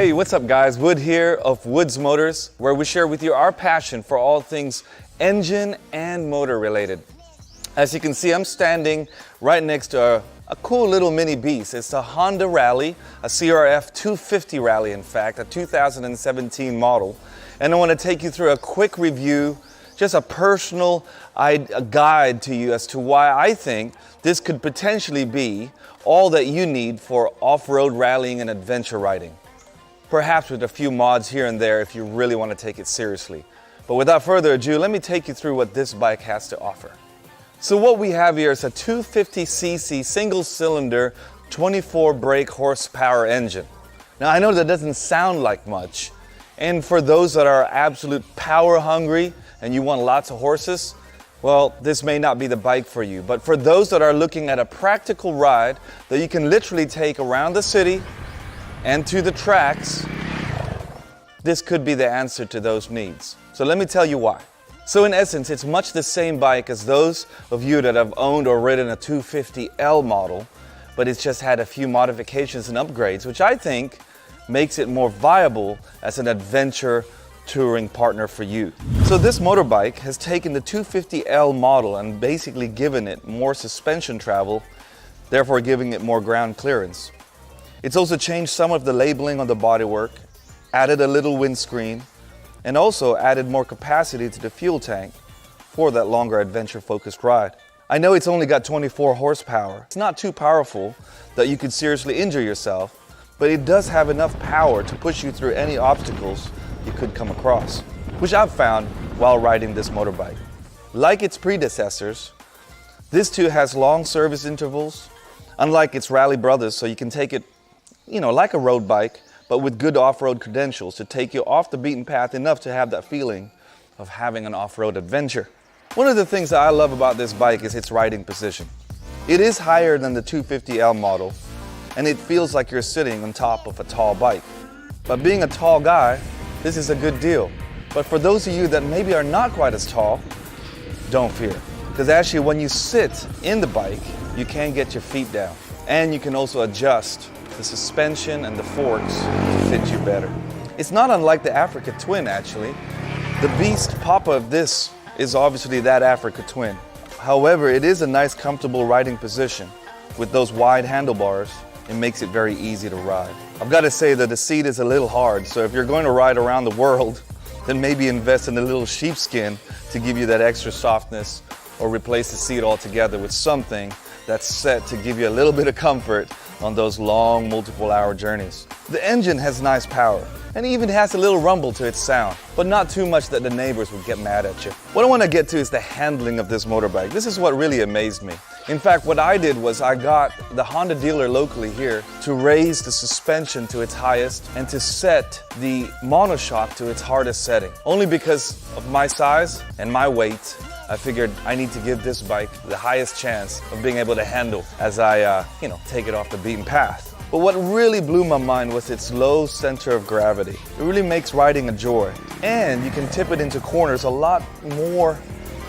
Hey, what's up guys? Wood here of Woods Motors, where we share with you our passion for all things engine and motor related. As you can see, I'm standing right next to a cool little mini beast. It's a Honda Rally, a CRF250 Rally in fact, a 2017 model. And I want to take you through a quick review, just a personal guide to you as to why I think this could potentially be all that you need for off-road rallying and adventure riding. Perhaps with a few mods here and there if you really want to take it seriously. But without further ado, let me take you through what this bike has to offer. So what we have here is a 250cc single-cylinder 24 brake horsepower engine. Now I know that doesn't sound like much, and for those that are absolute power hungry and you want lots of horses, well, this may not be the bike for you. But for those that are looking at a practical ride that you can literally take around the city and to the tracks, this could be the answer to those needs. So let me tell you why. So in essence, it's much the same bike as those of you that have owned or ridden a 250L model, but it's just had a few modifications and upgrades, which I think makes it more viable as an adventure touring partner for you. So this motorbike has taken the 250L model and basically given it more suspension travel, therefore giving it more ground clearance. It's also changed some of the labeling on the bodywork, added a little windscreen, and also added more capacity to the fuel tank for that longer adventure-focused ride. I know it's only got 24 horsepower. It's not too powerful that you could seriously injure yourself, but it does have enough power to push you through any obstacles you could come across, which I've found while riding this motorbike. Like its predecessors, this too has long service intervals, unlike its rally brothers, so you can take it, like a road bike, but with good off-road credentials to take you off the beaten path enough to have that feeling of having an off-road adventure. One of the things that I love about this bike is its riding position. It is higher than the 250L model, and it feels like you're sitting on top of a tall bike. But being a tall guy, this is a good deal. But for those of you that maybe are not quite as tall, don't fear. Because actually when you sit in the bike, you can get your feet down. And you can also adjust the suspension and the forks to fit you better. It's not unlike the Africa Twin actually. The beast papa of this is obviously that Africa Twin. However, it is a nice comfortable riding position. With those wide handlebars, it makes it very easy to ride. I've got to say that the seat is a little hard, so if you're going to ride around the world, then maybe invest in a little sheepskin to give you that extra softness, or replace the seat altogether with something that's set to give you a little bit of comfort on those long multiple-hour journeys. The engine has nice power, and it even has a little rumble to its sound, but not too much that the neighbors would get mad at you. What I want to get to is the handling of this motorbike. This is what really amazed me. In fact, what I did was I got the Honda dealer locally here to raise the suspension to its highest and to set the monoshock to its hardest setting. Only because of my size and my weight, I figured I need to give this bike the highest chance of being able to handle as I, take it off the beaten path. But what really blew my mind was its low center of gravity. It really makes riding a joy. And you can tip it into corners a lot more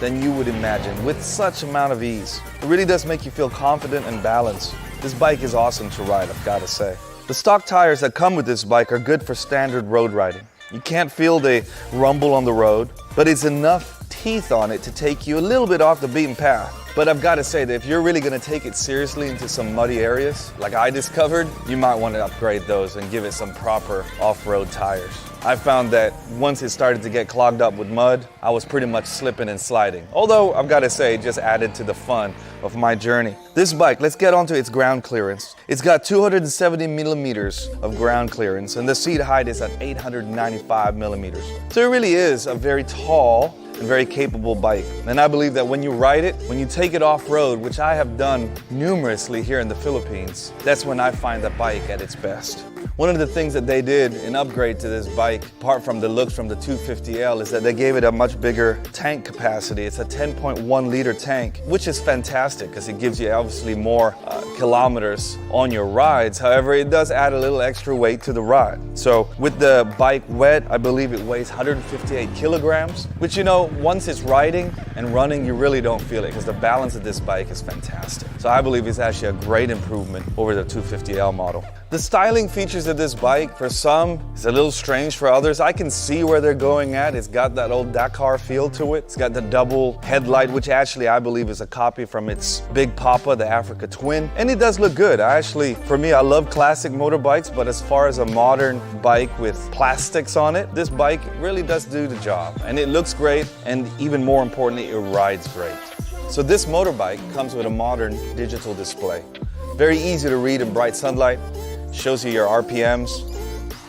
than you would imagine with such amount of ease. It really does make you feel confident and balanced. This bike is awesome to ride, I've got to say. The stock tires that come with this bike are good for standard road riding. You can't feel the rumble on the road, but it's enough teeth on it to take you a little bit off the beaten path. But I've got to say that if you're really going to take it seriously into some muddy areas, like I discovered, you might want to upgrade those and give it some proper off-road tires. I found that once it started to get clogged up with mud, I was pretty much slipping and sliding. Although, I've got to say, it just added to the fun of my journey. This bike, let's get onto its ground clearance. It's got 270 millimeters of ground clearance, and the seat height is at 895 millimeters. So it really is a very tall and very capable bike. And I believe that when you ride it, when you take it off-road, which I have done numerously here in the Philippines, that's when I find the bike at its best. One of the things that they did in upgrade to this bike, apart from the looks from the 250L, is that they gave it a much bigger tank capacity. It's a 10.1 liter tank, which is fantastic because it gives you obviously more kilometers on your rides. However, it does add a little extra weight to the ride. So with the bike wet, I believe it weighs 158 kilograms, which once it's riding and running, you really don't feel it because the balance of this bike is fantastic. So I believe it's actually a great improvement over the 250L model. The styling features features of this bike. For some, it's a little strange. For others, I can see where they're going at. It's got that old Dakar feel to it. It's got the double headlight, which actually I believe is a copy from its Big Papa, the Africa Twin. And it does look good. For me, I love classic motorbikes, but as far as a modern bike with plastics on it, this bike really does do the job. And it looks great, and even more importantly, it rides great. So this motorbike comes with a modern digital display. Very easy to read in bright sunlight, shows you your RPMs,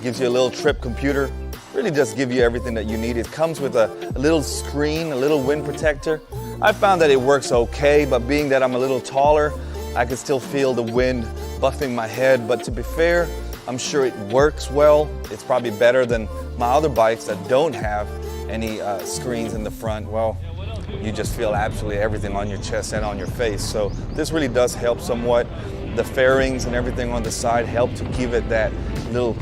gives you a little trip computer, really does give you everything that you need. It comes with a little screen, a little wind protector. I found that it works okay, but being that I'm a little taller, I can still feel the wind buffing my head. But to be fair, I'm sure it works well. It's probably better than my other bikes that don't have any screens in the front. Well, you just feel absolutely everything on your chest and on your face. So this really does help somewhat. The fairings and everything on the side help to give it that little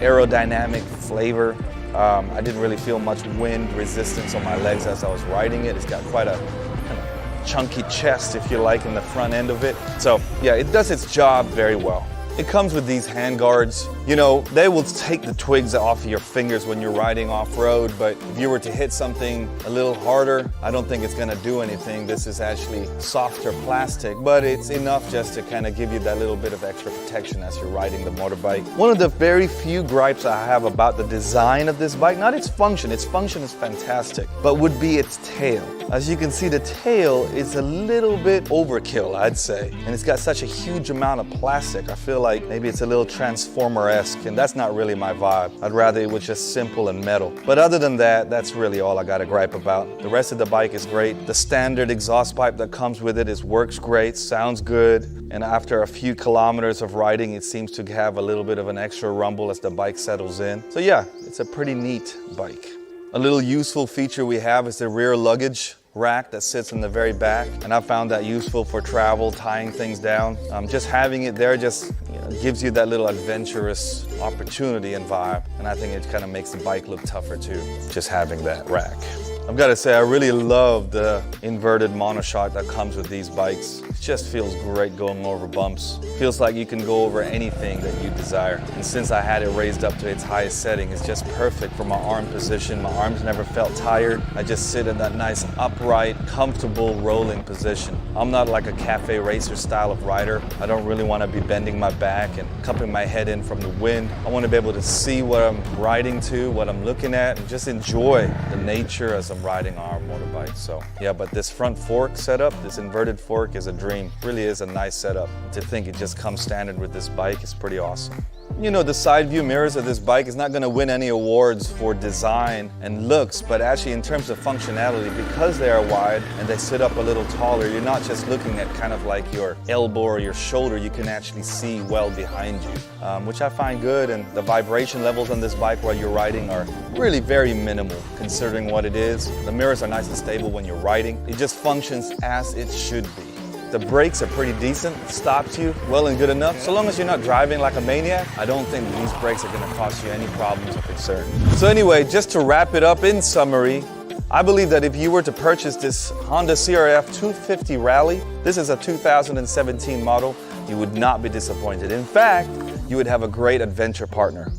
aerodynamic flavor. I didn't really feel much wind resistance on my legs as I was riding it. It's got quite a kind of chunky chest, if you like, in the front end of it. So yeah, it does its job very well. It comes with these hand guards. You know, they will take the twigs off of your fingers when you're riding off-road, but if you were to hit something a little harder, I don't think it's gonna do anything. This is actually softer plastic, but it's enough just to kind of give you that little bit of extra protection as you're riding the motorbike. One of the very few gripes I have about the design of this bike, not its function is fantastic, but would be its tail. As you can see, the tail is a little bit overkill, I'd say. And it's got such a huge amount of plastic. I feel like maybe it's a little Transformer-esque, and that's not really my vibe. I'd rather it was just simple and metal. But other than that, that's really all I got to gripe about. The rest of the bike is great. The standard exhaust pipe that comes with it works great, sounds good. And after a few kilometers of riding, it seems to have a little bit of an extra rumble as the bike settles in. So yeah, it's a pretty neat bike. A little useful feature we have is the rear luggage rack that sits in the very back, and I found that useful for travel, tying things down. Just having it there just gives you that little adventurous opportunity and vibe, and I think it kind of makes the bike look tougher too, just having that rack. I've got to say, I really love the inverted monoshock that comes with these bikes. It just feels great going over bumps. Feels like you can go over anything that you desire. And since I had it raised up to its highest setting, it's just perfect for my arm position. My arms never felt tired. I just sit in that nice upright, comfortable rolling position. I'm not like a cafe racer style of rider. I don't really want to be bending my back and cupping my head in from the wind. I want to be able to see what I'm riding to, what I'm looking at, and just enjoy the nature as I'm riding our motorbike. So yeah, but this front fork setup, this inverted fork, is a dream. Really is a nice setup. To think it just comes standard with this bike is pretty awesome. You know, the side view mirrors of this bike is not going to win any awards for design and looks, but actually in terms of functionality, because they are wide and they sit up a little taller, you're not just looking at kind of like your elbow or your shoulder, you can actually see well behind you, which I find good. And the vibration levels on this bike while you're riding are really very minimal considering what it is. The mirrors are nice and stable when you're riding. It just functions as it should be. The brakes are pretty decent, stops you well and good enough. So long as you're not driving like a maniac, I don't think these brakes are going to cause you any problems or concern. So anyway, just to wrap it up in summary, I believe that if you were to purchase this Honda CRF250 Rally, this is a 2017 model, you would not be disappointed. In fact, you would have a great adventure partner.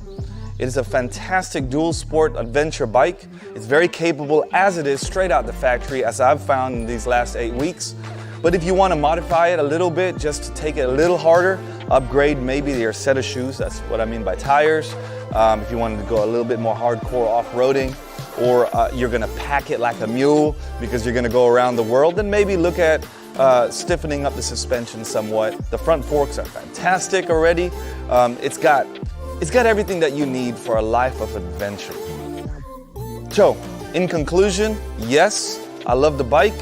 It is a fantastic dual sport adventure bike. It's very capable as it is straight out the factory, as I've found in these last 8 weeks. But if you want to modify it a little bit, just to take it a little harder, upgrade maybe your set of shoes, that's what I mean by tires. If you wanted to go a little bit more hardcore off-roading, or you're going to pack it like a mule because you're going to go around the world, then maybe look at stiffening up the suspension somewhat. The front forks are fantastic already. It's got everything that you need for a life of adventure. So, in conclusion, yes, I love the bike.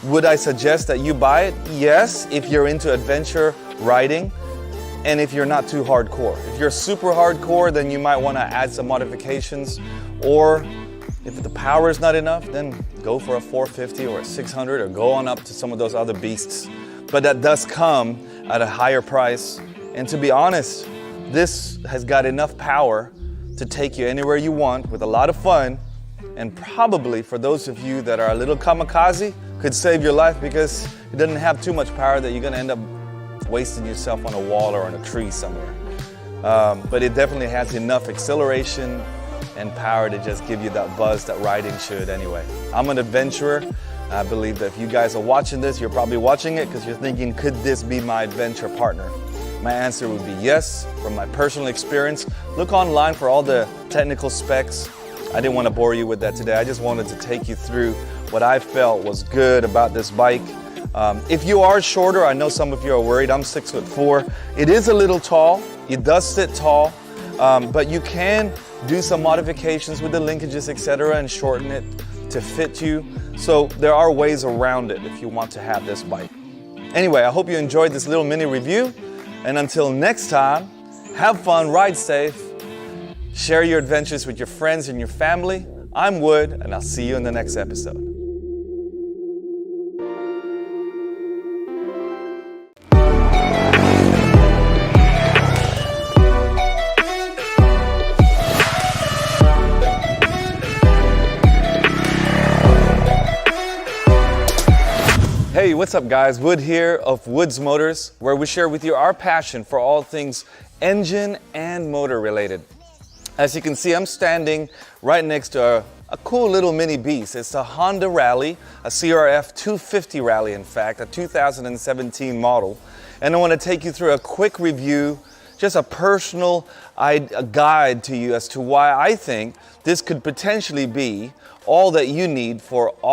Would I suggest that you buy it? Yes, if you're into adventure riding and if you're not too hardcore. If you're super hardcore, then you might want to add some modifications, or if the power is not enough, then go for a 450 or a 600 or go on up to some of those other beasts. But that does come at a higher price, and to be honest, this has got enough power to take you anywhere you want with a lot of fun, and probably for those of you that are a little kamikaze, could save your life because it doesn't have too much power that you're going to end up wasting yourself on a wall or on a tree somewhere. but it definitely has enough acceleration and power to just give you that buzz that riding should anyway. I'm an adventurer. I believe that if you guys are watching this, you're probably watching it because you're thinking, could this be my adventure partner? My answer would be yes, from my personal experience. Look online for all the technical specs. I didn't want to bore you with that today. I just wanted to take you through what I felt was good about this bike. If you are shorter, I know some of you are worried. I'm 6'4". It is a little tall. It does sit tall, but you can do some modifications with the linkages, etc., and shorten it to fit you. So there are ways around it if you want to have this bike. Anyway, I hope you enjoyed this little mini review. And until next time, have fun, ride safe, share your adventures with your friends and your family. I'm Wood, and I'll see you in the next episode. Hey, what's up guys? Wood here of Woods Motors, where we share with you our passion for all things engine and motor related. As you can see, I'm standing right next to a cool little mini beast. It's a Honda Rally, a CRF250 Rally in fact, a 2017 model. And I want to take you through a quick review, just a personal guide to you as to why I think this could potentially be all that you need for all